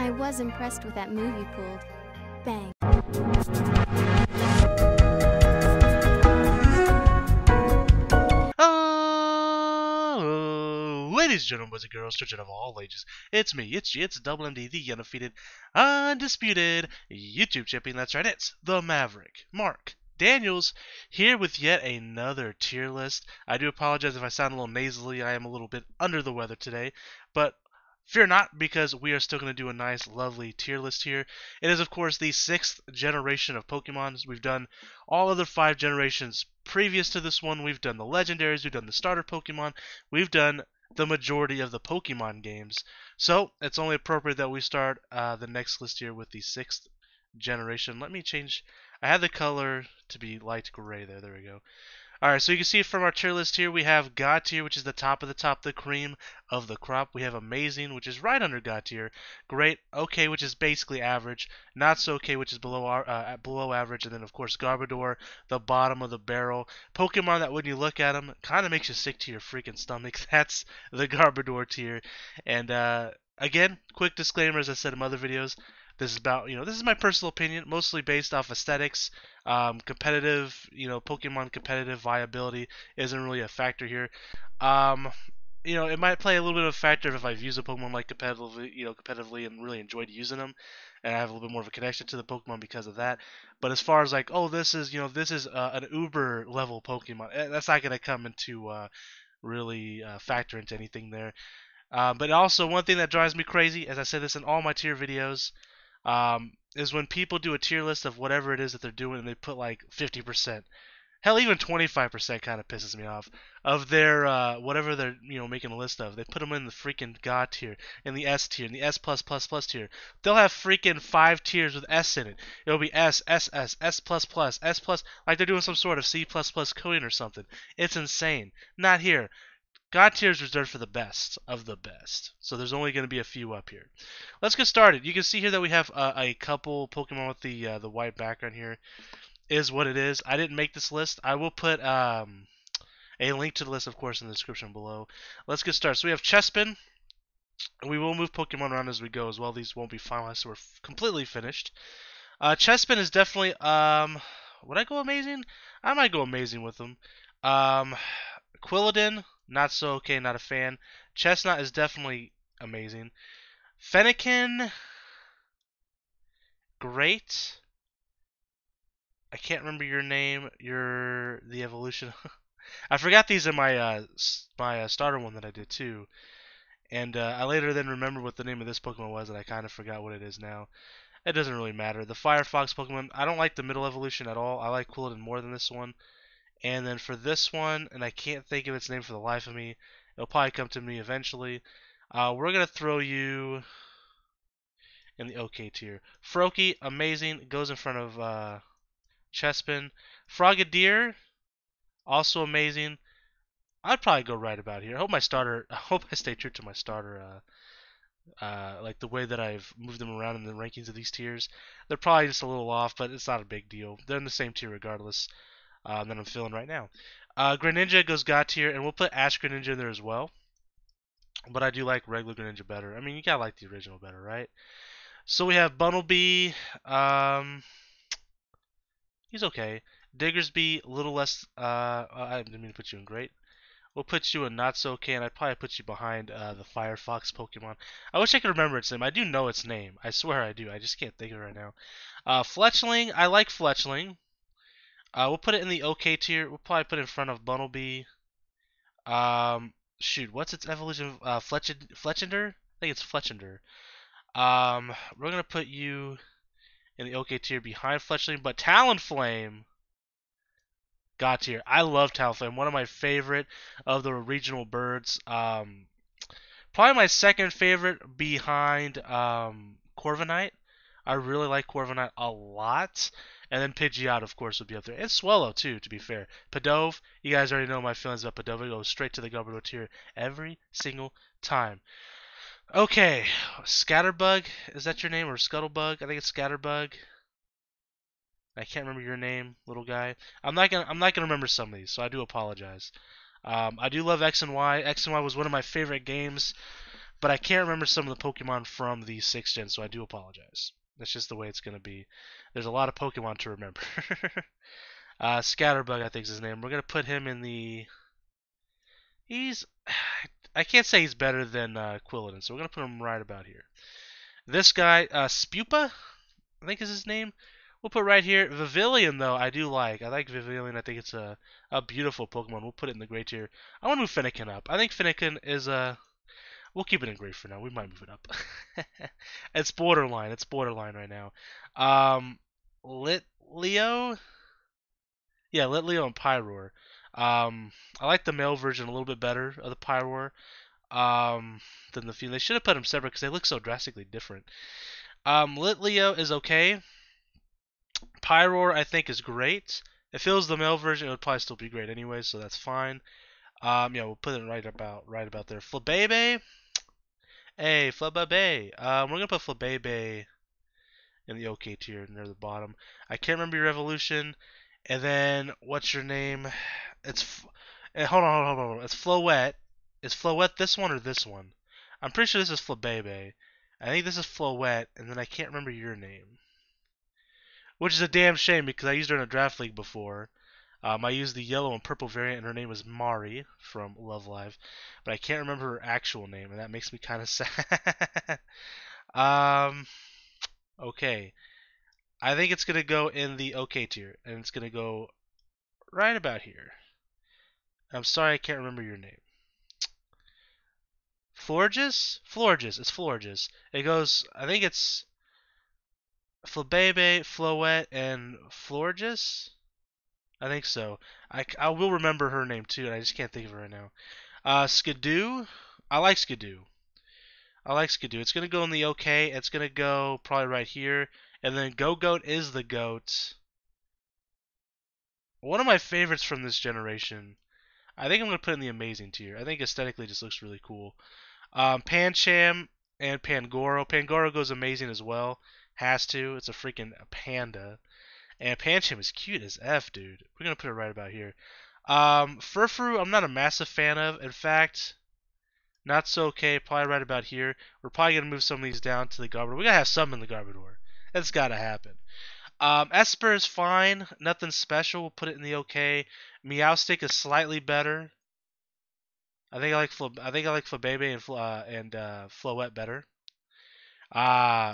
I was impressed with that move you pulled. Bang. Ladies and gentlemen, boys and girls, children of all ages, it's me, it's Double MD, the undefeated, undisputed YouTube champion. That's right, it's the Maverick, Mark Daniels, here with yet another tier list. I do apologize if I sound a little nasally. I am a little bit under the weather today, but fear not, because we are still going to do a nice, lovely tier list here. It is, of course, the 6th generation of Pokemon. We've done all other 5 generations previous to this one. We've done the legendaries, we've done the starter Pokemon, we've done the majority of the Pokemon games. So it's only appropriate that we start the next list here with the 6th generation. Let me change. I had the color to be light gray there. There we go. Alright, so you can see from our tier list here, we have God tier, which is the top of the top, the cream of the crop. We have Amazing, which is right under God tier. Great, okay, which is basically average. Not so okay, which is below average. And then, of course, Garbodor, the bottom of the barrel. Pokemon that when you look at them, kind of makes you sick to your freaking stomach. That's the Garbodor tier. And, again, quick disclaimer, as I said in other videos, this is about, this is my personal opinion, mostly based off aesthetics. Competitive, Pokemon competitive viability isn't really a factor here. It might play a little bit of a factor if I've used a Pokemon like competitively and really enjoyed using them, and I have a little bit more of a connection to the Pokemon because of that. But as far as like, oh, this is an Uber level Pokemon, that's not gonna come into really factor into anything there. But also, one thing that drives me crazy, as I said this in all my tier videos, is when people do a tier list of whatever it is that they're doing and they put like 50%. Hell, even 25% kind of pisses me off of their whatever they're making a list of. They put them in the freaking God tier, in the S tier, in the S plus plus plus tier. They'll have freaking 5 tiers with S in it. It'll be S, S, S, S plus plus, S plus, like they're doing some sort of C plus plus coding or something. It's insane. Not here. God tier is reserved for the best of the best. So there's only going to be a few up here. Let's get started. You can see here that we have a couple Pokemon with the white background here. Is what it is. I didn't make this list. I will put a link to the list, of course, in the description below. Let's get started. So we have Chespin. And we will move Pokemon around as we go as well. These won't be finalized, so we're completely finished. Chespin is definitely... would I go Amazing? I might go Amazing with them. Quilladin, not so okay, not a fan. Chestnut is definitely amazing. Fennekin, great. I can't remember your name. You're the evolution. I forgot these in my starter one that I did too. And I later then remembered what the name of this Pokemon was, and I kind of forgot what it is now. It doesn't really matter. The Firefox Pokemon, I don't like the middle evolution at all. I like Quilladin more than this one. And then for this one, and I can't think of its name for the life of me, it'll probably come to me eventually. We're going to throw you in the OK tier. Froakie, amazing, goes in front of Chespin. Frogadier, also amazing. I'd probably go right about here. I hope I stay true to my starter, like the way that I've moved them around in the rankings of these tiers. They're probably just a little off, but it's not a big deal. They're in the same tier regardless. That I'm feeling right now. Greninja goes God tier, and we'll put Ash Greninja in there as well. But I do like regular Greninja better. I mean, you gotta like the original better, right? So we have Bunnelby. He's okay. Diggersby, a little less. I didn't mean to put you in great. We'll put you in not so okay, and I'd probably put you behind the Firefox Pokemon. I wish I could remember its name. I do know its name. I swear I do. I just can't think of it right now. Fletchling, I like Fletchling. We'll put it in the OK tier. We'll probably put it in front of Bunnelby. Shoot, what's its evolution? Fletchinder? I think it's Fletchinder. We're gonna put you in the OK tier behind Fletchling, but Talonflame, God tier. I love Talonflame. One of my favorite of the regional birds. Probably my second favorite behind Corviknight. I really like Corviknight a lot. And then Pidgeot, of course, would be up there. And Swallow, too, to be fair. Pidove, you guys already know my feelings about Pidove. It goes straight to the Garbodor tier every single time. Okay, Scatterbug, is that your name? Or Scuttlebug? I think it's Scatterbug. I can't remember your name, little guy. I'm not gonna remember some of these, so I do apologize. I do love X and Y. X and Y was one of my favorite games but I can't remember some of the Pokemon from the 6th gen, so I do apologize. That's just the way it's gonna be. There's a lot of Pokemon to remember. Scatterbug, I think is his name. We're gonna put him in the. He's. I can't say he's better than Quilladin, so we're gonna put him right about here. This guy, Spupa, I think is his name. We'll put right here. Vivillon, though, I do like. I like Vivillon. I think it's a beautiful Pokemon. We'll put it in the gray tier. I want to move Fennekin up. I think Fennekin is a. We'll keep it in gray for now. We might move it up. It's borderline. It's borderline right now. Litleo? Yeah, Litleo and Pyroar. I like the male version a little bit better of the Pyroar than the female. They should have put them separate because they look so drastically different. Litleo is okay. Pyroar, I think, is great. If it was the male version, it would probably still be great anyway, so that's fine. Yeah, we'll put it right about there. Flabebe. Hey, Flabebe. We're gonna put Flabebe in the OK tier near the bottom. I can't remember your evolution. And then what's your name? Hold on. It's Floette. Is Floette this one or this one? I'm pretty sure this is Flabebe. I think this is Floette, and then I can't remember your name. Which is a damn shame because I used her in a draft league before. I used the yellow and purple variant, and her name was Mari from Love Live, but I can't remember her actual name, and that makes me kind of sad. Okay. I think it's gonna go in the OK tier, and it's gonna go right about here. I'm sorry, I can't remember your name. Florges? Florges. It's Florges. It goes. I think it's Flabebe, Floette, and Florges. I think so. I will remember her name too, and I just can't think of her right now. Skidoo. I like Skidoo. It's gonna go in the OK. It's gonna go probably right here, and then Go-Goat is the goat. One of my favorites from this generation. I think I'm gonna put it in the amazing tier. I think aesthetically it just looks really cool. Pancham and Pangoro. Pangoro goes amazing as well. Has to. It's a freaking panda. And Pancham is cute as F, dude. We're gonna put it right about here. Furfrou, I'm not a massive fan of. In fact, not so okay. Probably right about here. We're probably gonna move some of these down to the Garbodor. We gotta have some in the Garbodor. That's gotta happen. Esper is fine. Nothing special. We'll put it in the okay. Meowstic is slightly better. I think I like Flabebe and Floette better.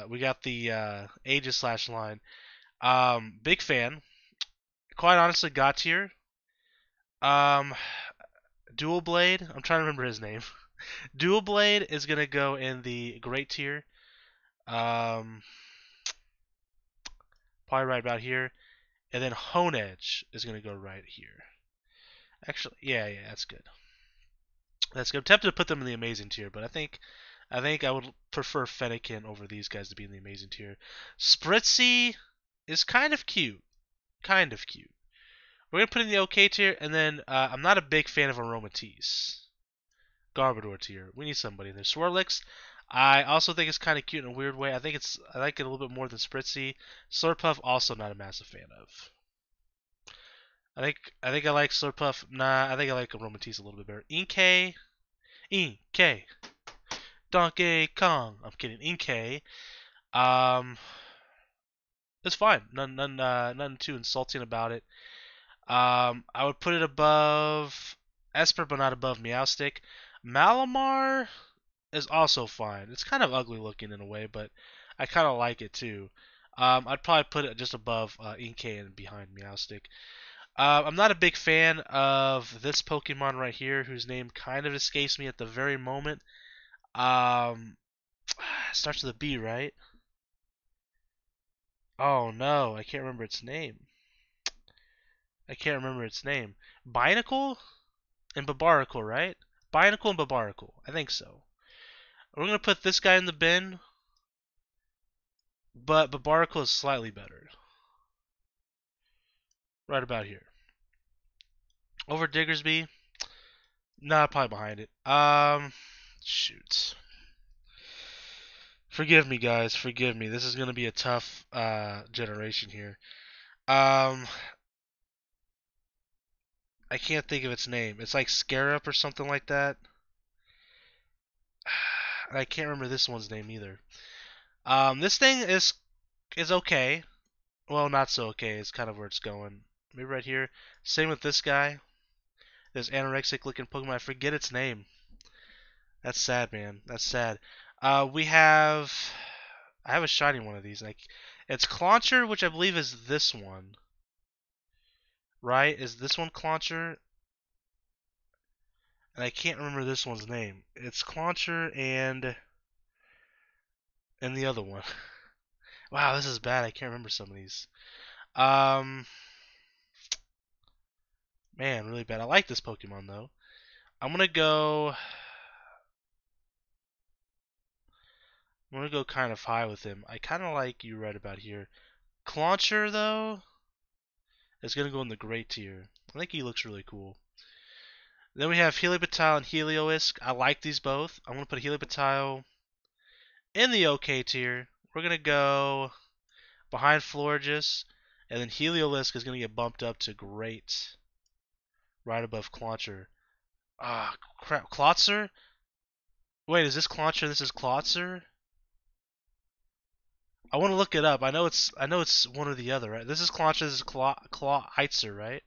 We got the Aegis slash line. Big fan. Quite honestly, got tier. Dual Blade. I'm trying to remember his name. Dual Blade is gonna go in the great tier. Probably right about here. And then Honedge is gonna go right here. Actually, yeah, that's good. That's good. I'm tempted to put them in the amazing tier, but I think I would prefer Fennekin over these guys to be in the amazing tier. Spritzy is kind of cute. Kind of cute. We're going to put in the OK tier, and then I'm not a big fan of Aromatisse. Garbodor tier. We need somebody in there. Swirlix, I also think it's kind of cute in a weird way. I like it a little bit more than Spritzy. Slurpuff, also not a massive fan of. I think I like Slurpuff. Nah, I think I like Aromatisse a little bit better. Inkay. Donkey Kong. I'm kidding. Inkay. It's fine. Nothing too insulting about it. I would put it above Esper, but not above Meowstic. Malamar is also fine. It's kind of ugly looking in a way, but I kind of like it too. I'd probably put it just above Inkay and behind Meowstic. I'm not a big fan of this Pokemon right here, whose name kind of escapes me at the very moment. Starts with a B, right? Oh no, I can't remember its name. Binacle and Babaracle, right? Binacle and Babaracle. I think so. We're going to put this guy in the bin, but Babaracle is slightly better. Right about here. Over Diggersby? Nah, probably behind it. Shoot. Forgive me, guys. Forgive me. This is going to be a tough generation here. I can't think of its name. It's like Scarab or something like that. I can't remember this one's name either. This thing is okay. Well, not so okay. It's kind of where it's going. Maybe right here. Same with this guy. This anorexic looking Pokemon. I forget its name. That's sad, man. That's sad. We have. I have a shiny one of these. Like, it's Clauncher, which I believe is this one. Right? Is this one Clauncher? And I can't remember this one's name. It's Clauncher and the other one. Wow, this is bad. I can't remember some of these. Um, Man, really bad. I like this Pokemon though. I'm gonna go. I'm gonna go kind of high with him. I kind of like you right about here. Clauncher though is gonna go in the great tier. I think he looks really cool. Then we have Helioptile and Heliolisk. I like these both. I'm gonna put Helioptile in the OK tier. We're gonna go behind Florges, and then Heliolisk is gonna get bumped up to great, right above Clauncher. Ah, crap, Klotzer. Wait, is this Clauncher? This is Klotzer. I want to look it up. I know it's one or the other, right? This is Clauncher. This is Heitzer, right?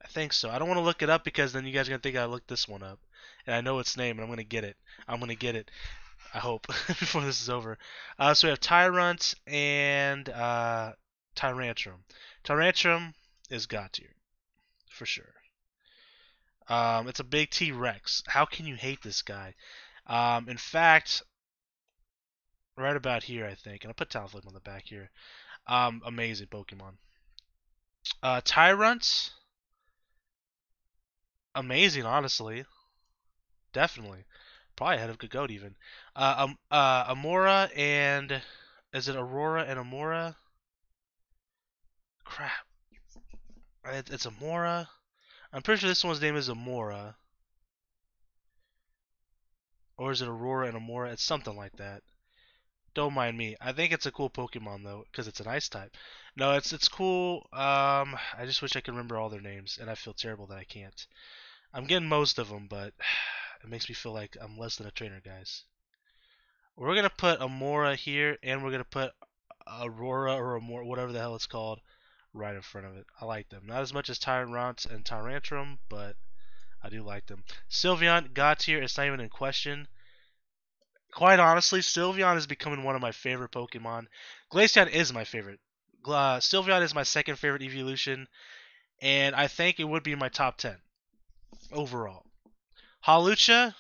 I think so. I don't want to look it up because then you guys are gonna think I looked this one up, and I know its name, and I'm gonna get it. I'm gonna get it. I hope before this is over. So we have Tyrunt and Tyrantrum. Tyrantrum is God tier for sure. It's a big T-Rex. How can you hate this guy? In fact, right about here, I think, and I'll put Talonflame on the back here. Amazing Pokemon. Tyrunt, amazing, honestly, definitely, probably ahead of Gogoat even. Amora and is it Aurora and Amora? Crap, it's Amora. I'm pretty sure this one's name is Amora, or is it Aurora and Amora? It's something like that. Don't mind me. I think it's a cool Pokemon though, because it's an Ice type. No, it's cool. I just wish I could remember all their names, and I feel terrible that I can't. I'm getting most of them, but it makes me feel like I'm less than a trainer, guys. We're gonna put Amora here, and we're gonna put Aurora or Amora, whatever the hell it's called, right in front of it. I like them. Not as much as Tyrant and Tyrantrum, but I do like them. Sylveon, God tier. It's not even in question. Quite honestly, Sylveon is becoming one of my favorite Pokemon. Glaceon is my favorite. Sylveon is my second favorite evolution, and I think it would be in my top 10 overall. Hawlucha,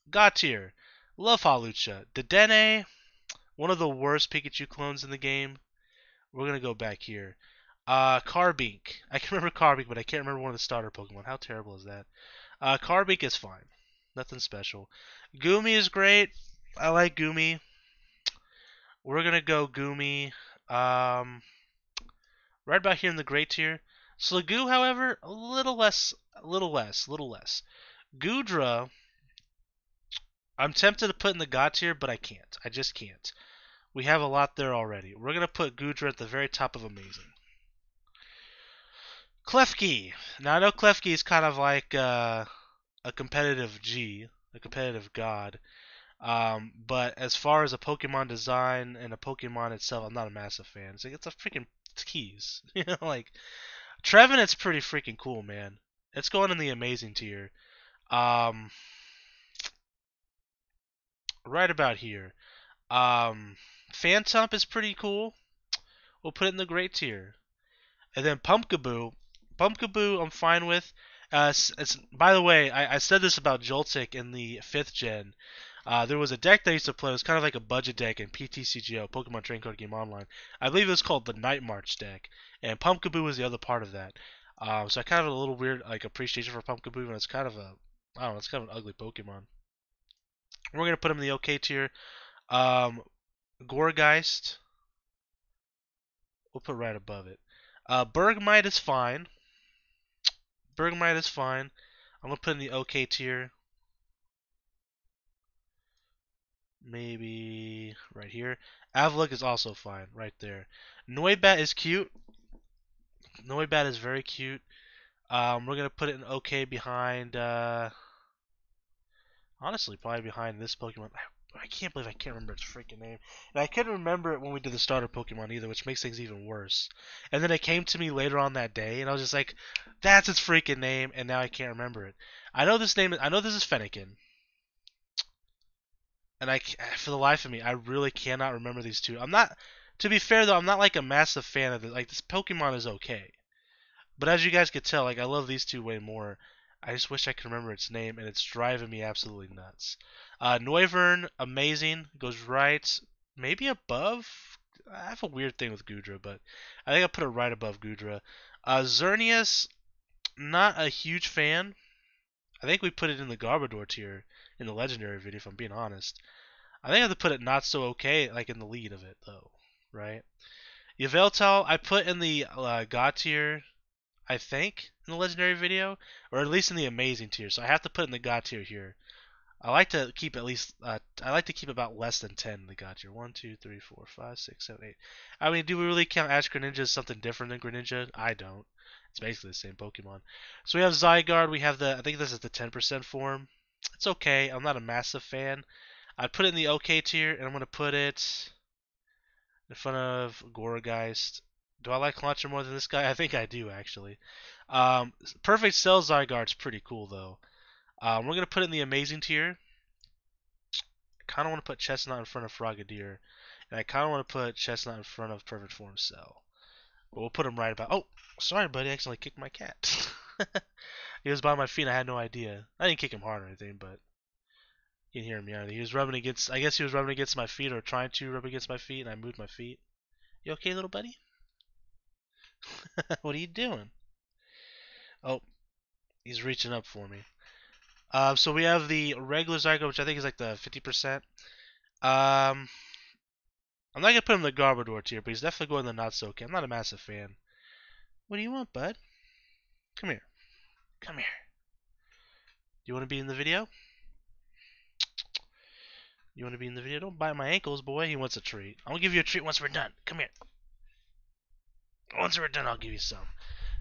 God tier. Love Hawlucha. Dedenne, one of the worst Pikachu clones in the game. We're going to go back here. Carbink. I can remember Carbink, but I can't remember one of the starter Pokemon. How terrible is that? Carbink is fine. Nothing special. Goomy is great. I like Goomy. We're gonna go Goomy. Um, right about here in the great tier. Sliggoo, however, a little less, a little less, a little less. Goodra, I'm tempted to put in the God tier, but I can't. I just can't. We have a lot there already. We're gonna put Goodra at the very top of amazing. Klefki. Now I know Klefki is kind of like a competitive G, a competitive God. But as far as a Pokemon design and a Pokemon itself, I'm not a massive fan. It's like it's a freaking it's keys, you know. Like Trevenant's pretty freaking cool, man. It's going in the amazing tier. Um, right about here. Um, Phantump is pretty cool. We'll put it in the great tier. And then Pumpkaboo. Pumpkaboo, I'm fine with. It's by the way, I said this about Joltik in the 5th gen. There was a deck that I used to play. It was kind of like a budget deck in PTCGO, Pokemon Trading Card Game Online. I believe it was called the Night March deck, and Pumpkaboo was the other part of that. So I kind of have a little weird like appreciation for Pumpkaboo, and it's kind of a I don't know, it's kind of an ugly Pokemon. We're gonna put him in the OK tier. Um, Gourgeist, we'll put right above it. Bergmite is fine. Bergmite is fine. I'm gonna put in the OK tier. Maybe right here. Avalik is also fine, right there. Noibat is cute. Noibat is very cute. We're gonna put it in OK behind. Honestly, probably behind this Pokemon. I can't believe I can't remember its freaking name. And I couldn't remember it when we did the starter Pokemon either, which makes things even worse. And then it came to me later on that day, and I was just like, that's its freaking name, and now I can't remember it. I know this name. I know this is Fennekin. And for the life of me, I really cannot remember these two. I'm not, to be fair though, I'm not like a massive fan of it. Like this Pokemon is okay, but as you guys could tell, like I love these two way more. I just wish I could remember its name, and it's driving me absolutely nuts. Noivern, amazing, goes right, maybe above. I have a weird thing with Gudra, but I think I put it right above Gudra. Xerneas, not a huge fan. I think we put it in the Garbodor tier in the legendary video, if I'm being honest. I think I have to put it not so okay, like in the lead of it though, right? Yveltal, I put in the God tier, I think, in the legendary video, or at least in the amazing tier. So I have to put in the God tier here. I like to keep at least, I like to keep about less than 10 in the God tier. 1, 2, 3, 4, 5, 6, 7, 8. I mean, do we really count Ash Greninja as something different than Greninja? I don't. It's basically the same Pokemon. So we have Zygarde. We have I think this is the 10% form. It's okay. I'm not a massive fan. I'd put it in the OK tier, and I'm going to put it in front of Gorageist. Do I like Launcher more than this guy? I think I do, actually. Perfect Cell Zygarde's pretty cool, though. We're going to put it in the Amazing tier. I kind of want to put Chestnut in front of Frogadier. And I kind of want to put Chestnut in front of Perfect Form Cell. But we'll put him right about... Oh, sorry, buddy. I accidentally kicked my cat. He was by my feet and I had no idea. I didn't kick him hard or anything, but... You can hear him yawning. He was rubbing against... I guess he was rubbing against my feet or trying to rub against my feet, and I moved my feet. You okay, little buddy? What are you doing? Oh, he's reaching up for me. So we have the regular Zygarde, which I think is like the 50%. I'm not going to put him in the Garbodor tier, but he's definitely going in the not so okay. I'm not a massive fan. What do you want, bud? Come here. Come here. Do you want to be in the video? You want to be in the video? Don't bite my ankles, boy. He wants a treat. I'll give you a treat once we're done. Come here. Once we're done, I'll give you some.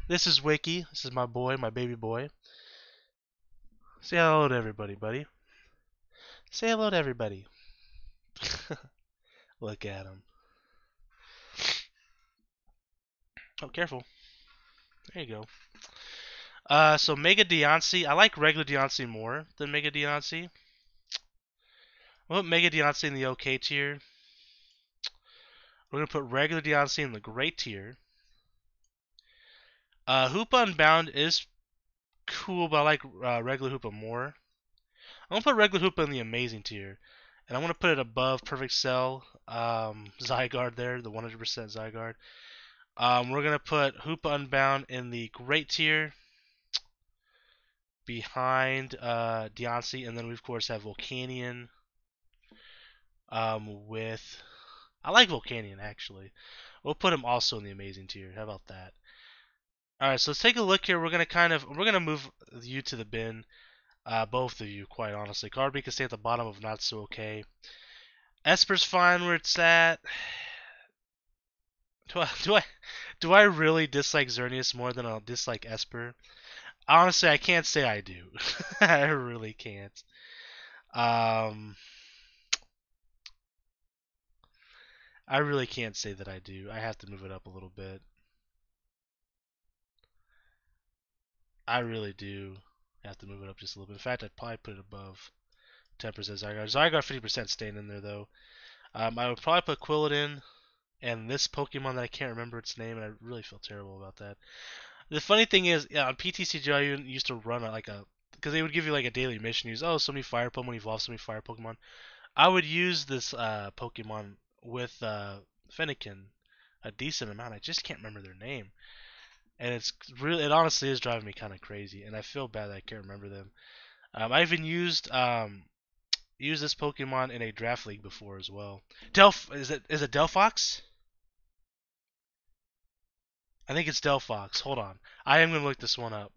This is Wiki. This is my boy, my baby boy. Say hello to everybody, buddy. Say hello to everybody. Look at him. Oh, careful. There you go. So Mega Deontay. I like regular Deontay more than Mega Deontay. We'll put Mega Deontay in the OK tier. We're going to put regular Deontay in the great tier. Hoopa Unbound is cool, but I like regular Hoopa more. I'm going to put regular Hoopa in the amazing tier. And I'm going to put it above Perfect Cell Zygarde there, the 100% Zygarde. We're going to put Hoopa Unbound in the great tier behind Deontay. And then we, of course, have Volcanion with... I like Volcanion, actually. We'll put him also in the amazing tier. How about that? Alright, so let's take a look here. We're gonna move you to the bin. Both of you, quite honestly. Carby can stay at the bottom of not so okay. Esper's fine where it's at. Do I really dislike Xerneas more than I'll dislike Esper? Honestly, I can't say I do. I really can't. I really can't say that I do. I have to move it up a little bit. I really do have to move it up just a little bit. In fact, I'd probably put it above 10% Zygarde. Zygarde 50% staying in there, though. I would probably put Quilladin and this Pokemon that I can't remember its name, and I really feel terrible about that. The funny thing is, on PTCG, I used to run because they would give you like a daily mission. Use, so many fire Pokemon evolve, so many fire Pokemon. I would use this Pokemon with Fennekin a decent amount. I just can't remember their name. And it honestly is driving me kind of crazy, and I feel bad that I can't remember them. I even used this Pokemon in a draft league before as well. Is it Delphox? I think it's Delphox. Hold on, I am gonna look this one up.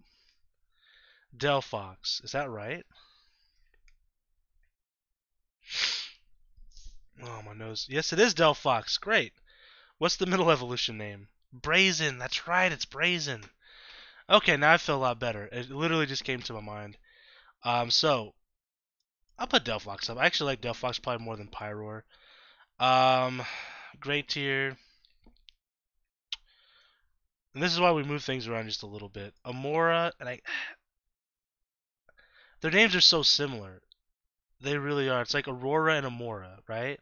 Delphox, is that right? Oh, my nose. Yes, it is Delphox. Great. What's the middle evolution name? Brazen. That's right. It's Brazen. Okay, now I feel a lot better. It literally just came to my mind. So I'll put Delphox up. I actually like Delphox probably more than Pyroar. Great tier. And this is why we move things around just a little bit. Amora and their names are so similar. They really are. It's like Aurora and Amora, right?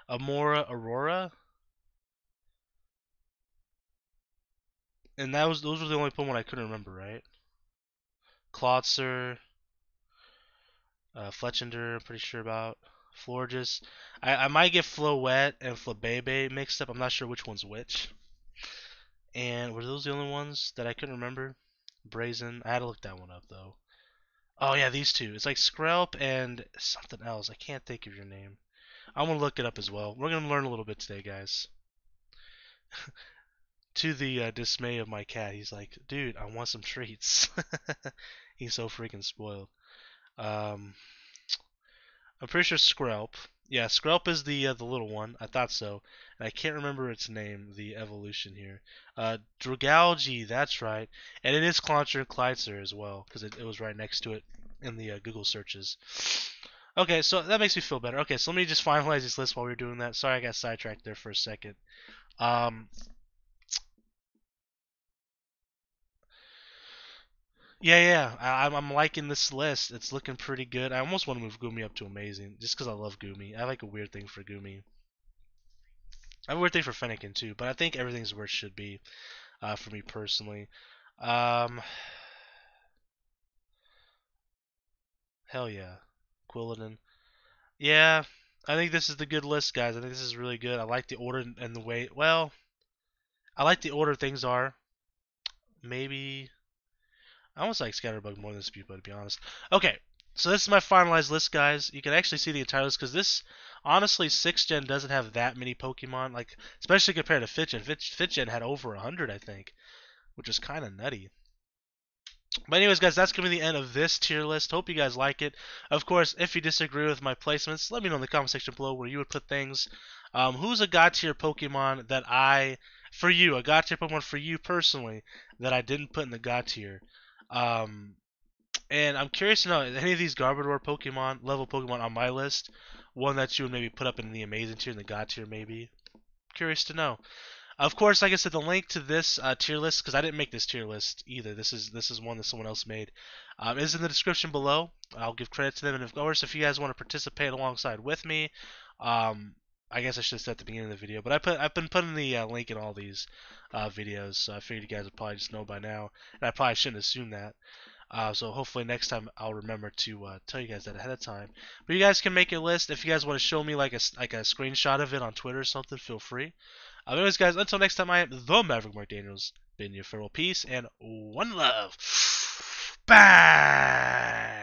Amora, Aurora. And those were the only Pokemon I couldn't remember, right? Clawitzer, Fletchinder, I'm pretty sure about. Florges. I might get Floette and Flabebe mixed up. I'm not sure which one's which. And were those the only ones that I couldn't remember? Brazen. I had to look that one up though. Oh yeah, these two. It's like Skrelp and something else. I can't think of your name. I'm gonna look it up as well. We're gonna learn a little bit today, guys. To the dismay of my cat, he's like, "Dude, I want some treats." He's so freaking spoiled. Um, I'm pretty sure Skrelp. Yeah, Skrelp is the little one. I thought so, and I can't remember its name. The evolution here. Dragalge. That's right, and it is Clauncher and Clydeser as well because it was right next to it in the Google searches. Okay, so that makes me feel better. Okay, so let me just finalize this list while we were doing that. Sorry, I got sidetracked there for a second. Um, yeah. I'm liking this list. It's looking pretty good. I almost want to move Gumi up to amazing, just because I love Gumi. I like a weird thing for Gumi. I have a weird thing for Fennekin too, but I think everything's where it should be for me personally. Um, hell yeah, Quilladin. Yeah, I think this is the good list, guys. I think this is really good. I like the order and the way. Well, I like the order things are. Maybe I almost like Scatterbug more than Spewpa, to be honest. Okay, so this is my finalized list, guys. You can actually see the entire list because this, honestly, 6th Gen doesn't have that many Pokemon, like especially compared to 5th Gen. 5th Gen had over 100, I think, which is kind of nutty. But anyways, guys, that's going to be the end of this tier list. Hope you guys like it. Of course, if you disagree with my placements, let me know in the comment section below where you would put things. Who's a God tier Pokemon that a God tier Pokemon for you personally, that I didn't put in the God tier? Um, and I'm curious to know, any of these Garbodor Pokemon, level Pokemon on my list, one that you would maybe put up in the Amazing tier, in the God tier maybe? Curious to know. Of course, like I said, the link to this tier list, because I didn't make this tier list either. This is one that someone else made. Is in the description below. I'll give credit to them, and of course, if you guys want to participate alongside with me, I guess I should have said at the beginning of the video, but I've been putting the link in all these videos, so I figured you guys would probably just know by now, and I probably shouldn't assume that. So hopefully next time I'll remember to tell you guys that ahead of time. But you guys can make a list. If you guys want to show me like a screenshot of it on Twitter or something, feel free. Anyways, guys, until next time, I am the Maverick Mark Daniels. Been your farewell, peace, and one love. Bye.